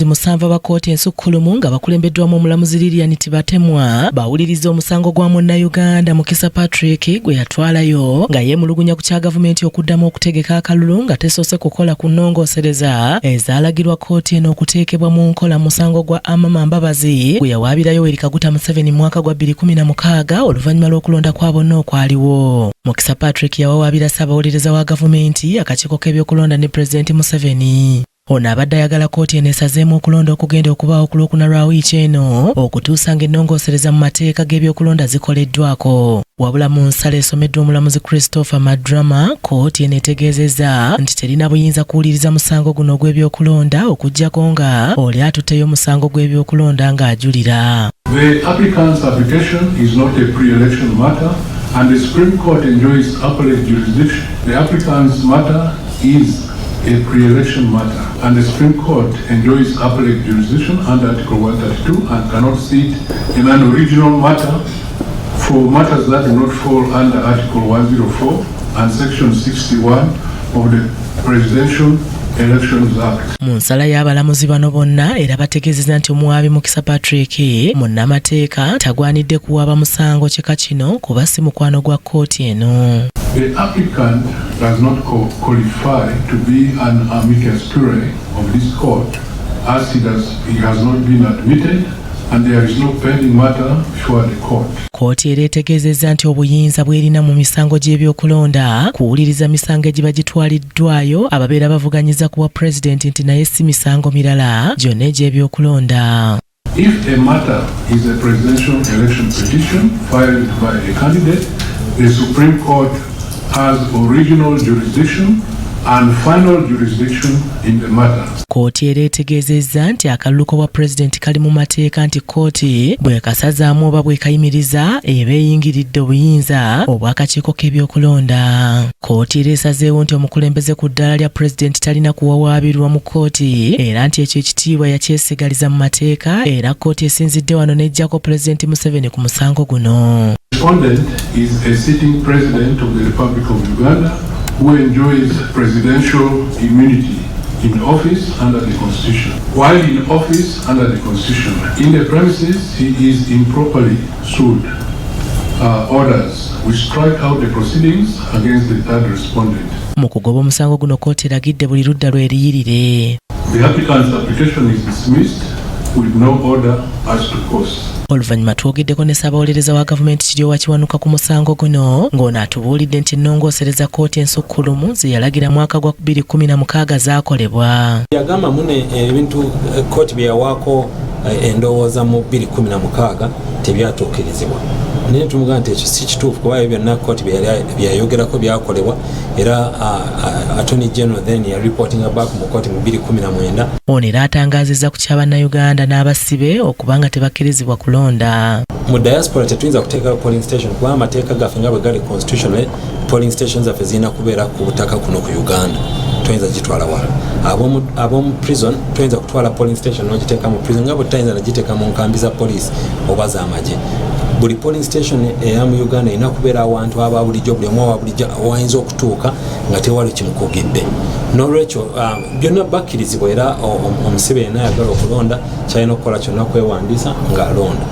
Musanva ba kooti ensukkulumu nga bakulembeddwamu omulamuzi Lilian Tibatemwa bawuliriza omusango gwa Munnayuganda Mukisa Patrick gwe yatwalayo nga yeemulugunya ku kya gavumenti okuddamu okutegeka akalulu nga tesoose kukola ku nnongoosereza ezaalagirwa kooti eno okuteekebwa mu nkola musango gwa Amama Mbabazi gwe yawaabirayo Yoweri Kaguta Museveni mu mwaka gwa 2016 oluvannyuma lw'okulonda kwa bonna okwaliwo. Mukisa Patrick yawawaabira Ssaabawuliriza wa gavumenti akakiiko k'ebyokulonda ne Pulezidenti Museveni. Ono abadde ayagala kooti eno esazeemu okulonda okugenda okubaawo ku Lwokuna lwa wiiki eno okutuusa ng'ennongoosereza mu mateeka g'ebyokulonda zikoleddwako. Wabula mu nsala esomeddwa omulamuzi Christopher Madrama, kooti eno etegeezezza nti terina buyinza kuwuliriza musango guno ogw'ebyokulonda okuggyako nga oli atutteyo omusango gw'ebyokulonda ng'ajulira. The applicant's application is not a pre-election matter and the Supreme Court enjoys appellate jurisdiction. The applicant's matter is a pre-election matter, and the Supreme Court enjoys appellate jurisdiction under Article 132 and cannot sit in an original matter for matters that do not fall under Article 104 and Section 61 of the Presidential Elections Act. Mu nsala y'abalamuzi bano bonna era bategeezezza nti omuwaabi Mukisa Patrick munnamateeka tagwanidde kuwaaba musango kika kino kuba si mukwano gwa kooti eno. The applicant does not qualify to be an amicus curiae of this court as he has not been admitted and there is no pending matter before the court. Kooti era etegeezezza nti obuyinza bwerina mu misango gy'ebyokulonda kuwuliriza misango egiba gitwaliddwayo ababeera bavuganyiza ku bwa pulezidenti nti naye si misango mirala gyonna egy'ebyokulonda. If a matter is a presidential election petition filed by a candidate, the Supreme Court has original jurisdiction and final jurisdiction in the matter. Kooti era etegeezezza nti akalulu bwa pulezidenti kali mu mateeka nti kooti bwe kasazaamu oba bwe kayimiriza eba eyingiridde obuyinza obw'akakiiko k'ebyokulonda. Kooti era esazeewo nti omukulembeze ku ddaala lya pulezidenti talina kuwawaabirwa mu kooti era nti ekyo ekitiibwa yakyesigaliza mu mateeka era kooti esinzidde wano n'eggyako Pulezidenti Museveni ku musango guno. Respondent is a sitting president of the Republic of Uganda who enjoys presidential immunity in office under the Constitution. While in office under the Constitution, in the premises he is improperly sued. Orders which strike out the proceedings against the third respondent. Mu kugoba omusango guno kooti eragidde buli ludda lweriyirire. The applicant's application is dismissed with no order as to cause. Oluvannyuma twogeddeko ne Ssaabawuliriza wa gavumenti Kiryowa Kiwanuka ku musango guno ng'ono atubuulidde nti ennongoosereza kooti ensukkulumu ze yalagira mwaka gwa 2016 zaakolebwa. Yagamba mune ebintu kooti bye yawaako endowooza mu 2016 tebyatuukirizibwa. Naye tumugamba nti ekyo si kituufu kuba ebyo byonna kooti byayogerako byakolebwa era Attorney General then ya reporting back mu kooti mu 2019. Ono era atangaazizza ku ky'Abannayuganda n'abasibe okubanga tebakkirizibwa kulonda. Mu diaspora tetuyinza kuteeka polling station kuba amateeka gaffe nga bwe gali constitutional polling stations zaffe zirina kubeera ku butaka kuno ku Uganda. Tuyinza gitwala wala. Ab'omu prison tuyinza kutwala polling station n'ogiteeka mu prison nga bwe tutayinza nagiteeka mu nkambi za poliisi oba z'amagye. Buli polling station eya mu Uganda erina kubeera awantu aba bulijjo buli omu awa bulijjo wayinza okutuuka nga tewali kimukugidde. N'olwekyo byonna bakkirizibwa era omusibe yenna ayagala okulonda kyalina okukola kyonna kwewandiisa ng'alonda.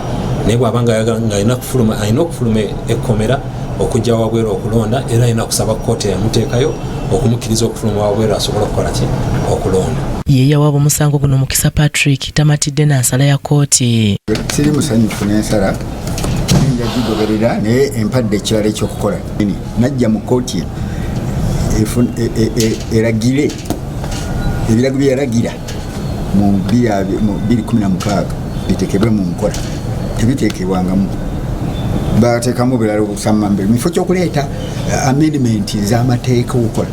Naye bw'aba nga alina okufuluma ekkomera okujja wabweru okulonda era alina kusaba kooti eyamuteekayo okumukkiriza okufuluma wabweru asobola okukola ki okulonda. Ye yawaaba omusango guno Mukisa Patrick tamatidde na nsala ya kooti. Siri musanyufu n'ensala njja gigoberera naye empadde ekirala ekyokukola najja mu kooti eragire ebirago bye yaragira mu 2016 bitekebwe mu nkola tebiteekebwangamu bateekamu birala obusamma mbere mu kifo ky'okuleeta amendment z'amateeka okukola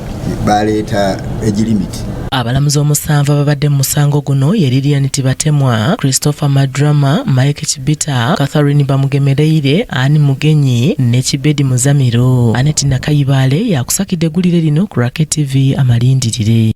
baleeta egirimiti. Abalamuzi omusanvu ababadde mu musango guno ye Lilian Tibatemwa, Christopher Madrama, Mike Chibita, Catherine Bamugemereire, Anne Mugenyi ne Kibedi Muzamiro. Aneti Nakayibaale yakusakidde eggulire lino ku Racket TV amalindirire.